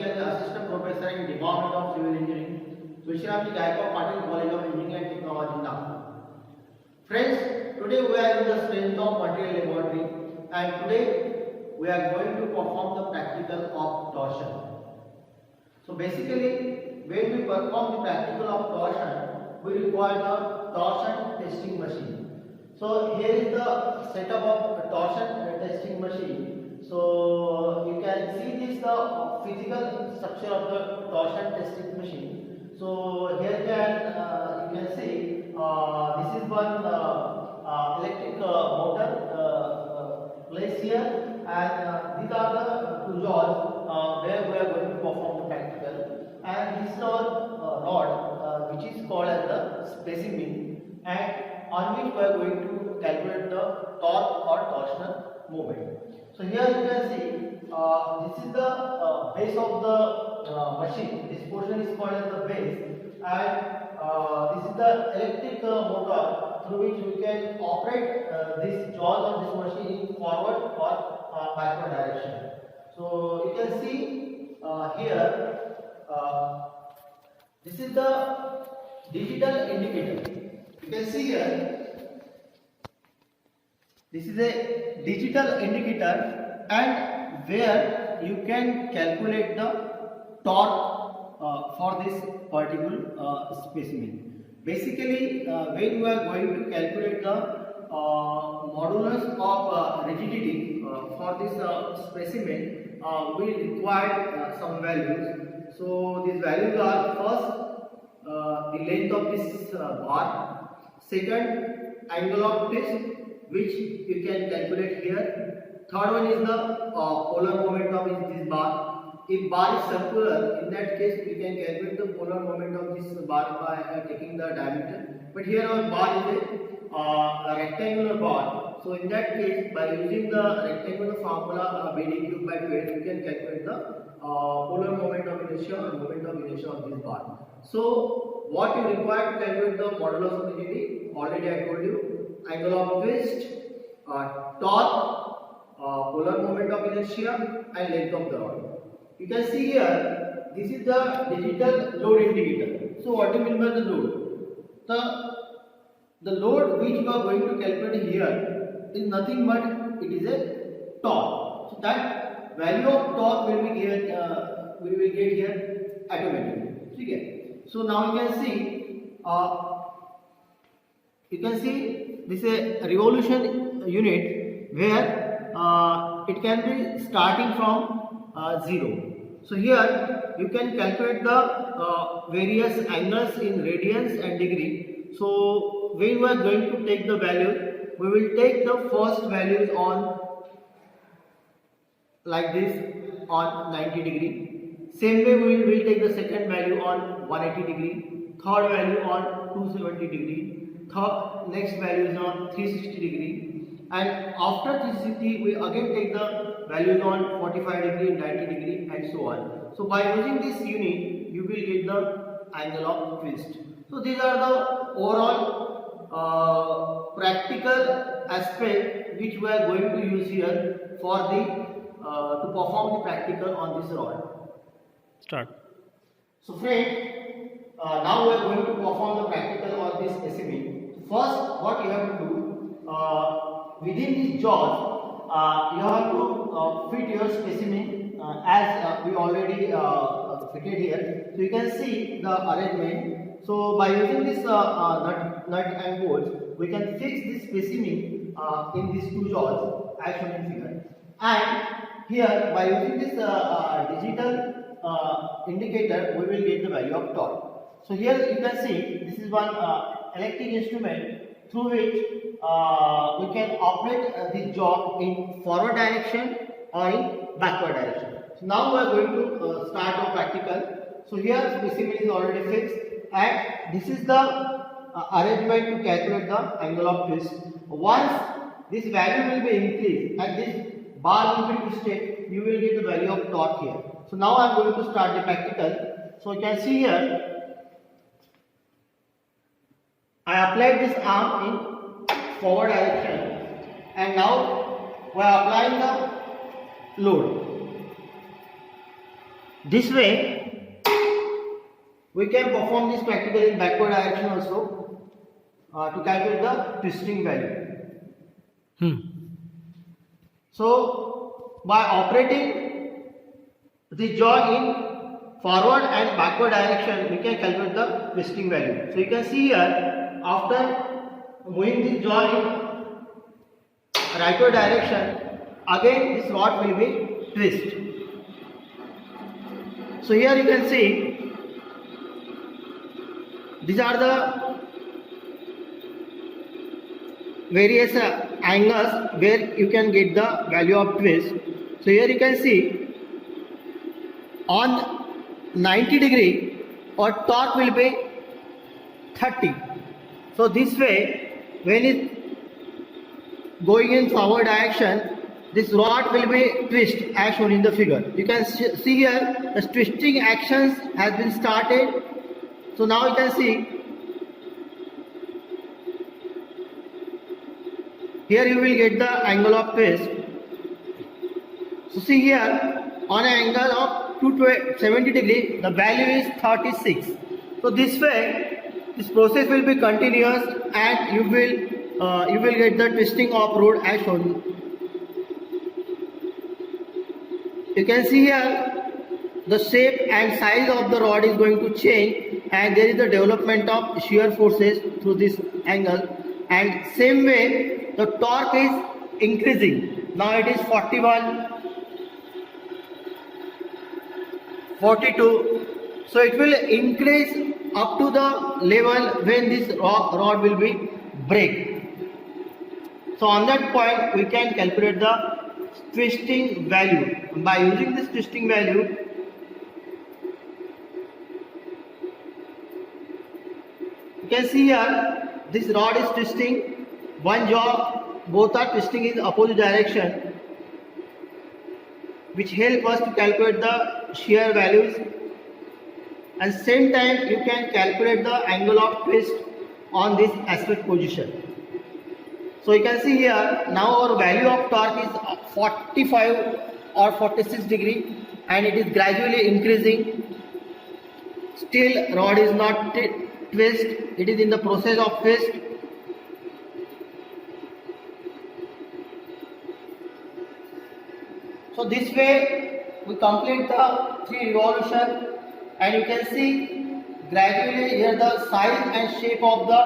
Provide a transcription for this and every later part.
working as an assistant professor in Department of Civil Engineering, Vishramji Gaikwad Patil College of Engineering and Technology, Nagpur. Friends, today we are in the strength of material laboratory, and today we are going to perform the practical of torsion. So basically, when we perform the practical of torsion, we require the torsion testing machine. So here is the setup of a torsion testing machine. So you can see this the physical structure of the torsion testing machine. So here you can see this is one electric motor placed here, and these are the two jaws where we are going to perform the practical. And this is our rod which is called as the specimen, and on which we are going to calculate the torque or torsional moment. So here you can see this is the base of the machine. This portion is called as the base, and this is the electric motor through which we can operate this jaws of this machine in forward or backward direction. So you can see here this is the digital indicator. You can see here this is a digital indicator, and where you can calculate the torque for this particular specimen. Basically, when you are going to calculate the modulus of rigidity for this specimen, we require some values. So these values are first the length of this bar, second angle of twist, which you can calculate here. Third one is the polar moment of this bar. If bar is circular, in that case we can calculate the polar moment of this bar by taking the diameter. But here our bar is a rectangular bar. So in that case, by using the rectangular formula BD cube by 12, we can calculate the polar moment of inertia and moment of inertia of this bar. So what you require to calculate the modulus of rigidity? Already I told you. Angle of twist, torque, polar moment of inertia, and length of the rod. You can see here, this is the digital load indicator. So what do you mean by the load? The load which we are going to calculate here is nothing but it is a torque. So that value of torque will be here, we will get here automatically. Okay. So now you can see this is a revolution unit where it can be starting from 0. So here you can calculate the various angles in radians and degree. So when we are going to take the value, we will take the first values on like this on 90 degree. Same way we will take the second value on 180 degree, third value on 270 degree. Next value is on 360 degree, and after 360 we again take the values on 45 degree, 90 degree, and so on. So by using this unit you will get the angle of twist. So these are the overall practical aspect which we are going to use here for the to perform the practical on this rod. Start. So friends, now we are going to perform the practical on this specimen. First, what you have to do, within these jaws, you have to fit your specimen as we already fitted here. So you can see the arrangement. So by using this nut and bolts, we can fix this specimen in these two jaws as shown in figure. And here, by using this digital indicator, we will get the value of torque. So here you can see this is one electric instrument through which we can operate this jaw in forward direction or in backward direction. So now we are going to start our practical. So here specimen is already fixed, and this is the arrangement to calculate the angle of twist. Once this value will be increased and this bar will be twisted, you will get the value of torque here. So now I am going to start the practical. So you can see here, I applied this arm in forward direction, and now we are applying the load. This way we can perform this practical in backward direction also to calculate the twisting value. So by operating the jaw in forward and backward direction, we can calculate the twisting value. So you can see here, after moving the jaw in rightward direction, again this rod will be twist. So here you can see these are the various angles where you can get the value of twist. So here you can see on 90 degree or torque will be 30. So this way, when it going in forward direction, this rod will be twist as shown in the figure. You can see here the twisting actions has been started. So now you can see here you will get the angle of twist. So see here on an angle of 270 degree, the value is 36. So this way, this process will be continuous and you will get the twisting of rod as shown. You can see here the shape and size of the rod is going to change, and there is the development of shear forces through this angle, and same way the torque is increasing. Now it is 41, 42. So it will increase up to the level when this rod will be break. So on that point we can calculate the twisting value. By using this twisting value, you can see here this rod is twisting, one jaw, both are twisting in opposite direction, which help us to calculate the shear values, and same time you can calculate the angle of twist on this aspect position. So you can see here now our value of torque is 45 or 46 degree and it is gradually increasing. Still rod is not twist, it is in the process of twist. So this way we complete the 3 revolution, and you can see gradually here the size and shape of the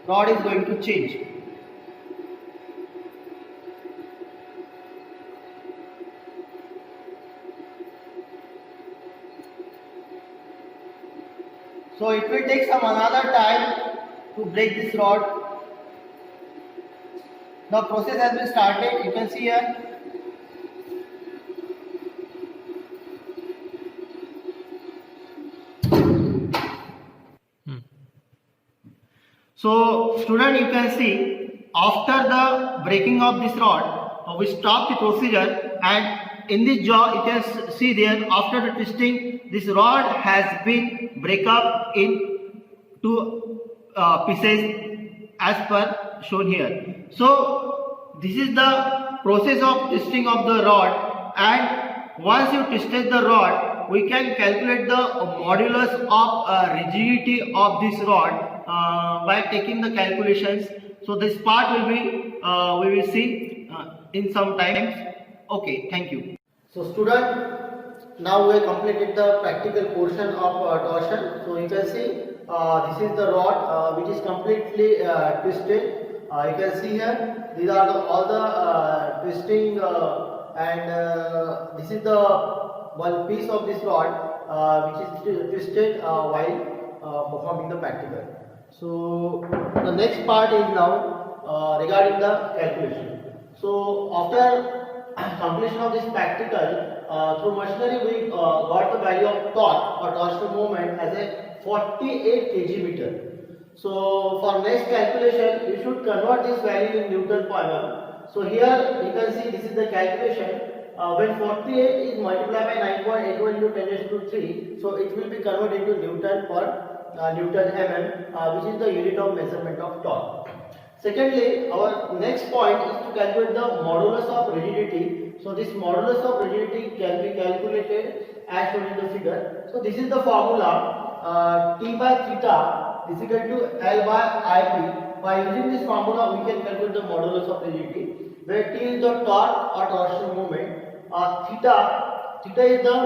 rod is going to change. So it will take some another time to break this rod. The process has been started, you can see here. So student, you can see after the breaking of this rod, we stop the procedure, and in this jaw you can see there after the twisting this rod has been break up in 2 pieces as per shown here. So this is the process of twisting of the rod, and once you twisted the rod, we can calculate the modulus of rigidity of this rod by taking the calculations. So this part will be we will see in some times. Okay, thank you. So student, now we have completed the practical portion of torsion. So you can see this is the rod which is completely twisted. You can see here these are all the twisting and this is the one piece of this rod which is twisted while performing the practical. So the next part is now regarding the calculation. So after completion of this practical, through machinery we got the value of torque or torsional moment as a 48 kg meter. So for next calculation you should convert this value in Newton per mm. So here you can see this is the calculation. When 48 is multiplied by 9.81 into 10 raised to 3, so it will be converted into Newton per Newton mm, which is the unit of measurement of torque. Secondly, our next point is to calculate the modulus of rigidity. So this modulus of rigidity can be calculated as shown in the figure. So this is the formula, T by theta is equal to L by IP. By using this formula we can calculate the modulus of rigidity, where T is the torque or torsional moment, theta is the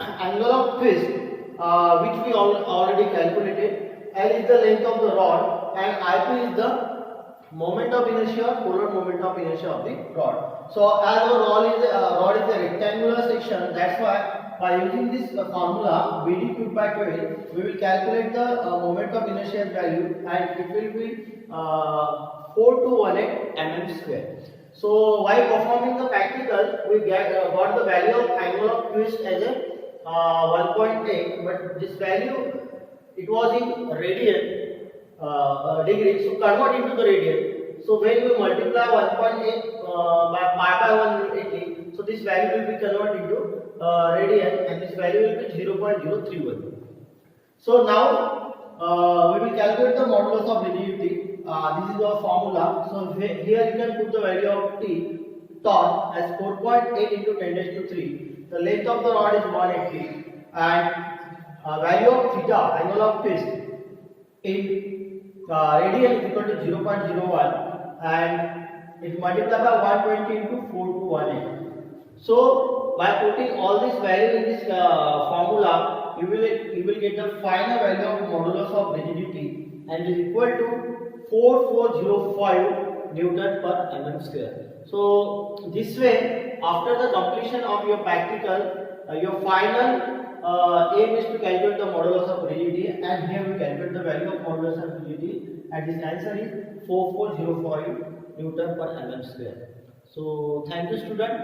angle of twist which we already calculated, L is the length of the rod, and IP is the moment of inertia, polar moment of inertia of the rod. So as our rod is a rectangular section, that's why by using this formula BD cube by 12, we will calculate the moment of inertia value, and it will be 4218 mm square. So while performing the practical, we got the value of angle of twist as a 1.8, but this value, it was in radian degree, so convert into the radian. So when we multiply 1.8 by pi by 180, so this value will be converted into radian, and this value will be 0.031. So now we will calculate the modulus of rigidity. This is our formula. So here you can put the value of T torque as 4.8 into 10 raised to 3. The length of the rod is 180, and value of theta, angle of twist, in radian is equal to 0.01, and it multiplied by 120 into 4218. So by putting all this value in this formula, you will get the final value of modulus of rigidity, and it is equal to 4405 Newton per mm square. So this way, after the completion of your practical, your final aim is to calculate the modulus of rigidity, and here we calculate the value of modulus of rigidity, and this answer is 4405 Newton per mm square. So thank you, student.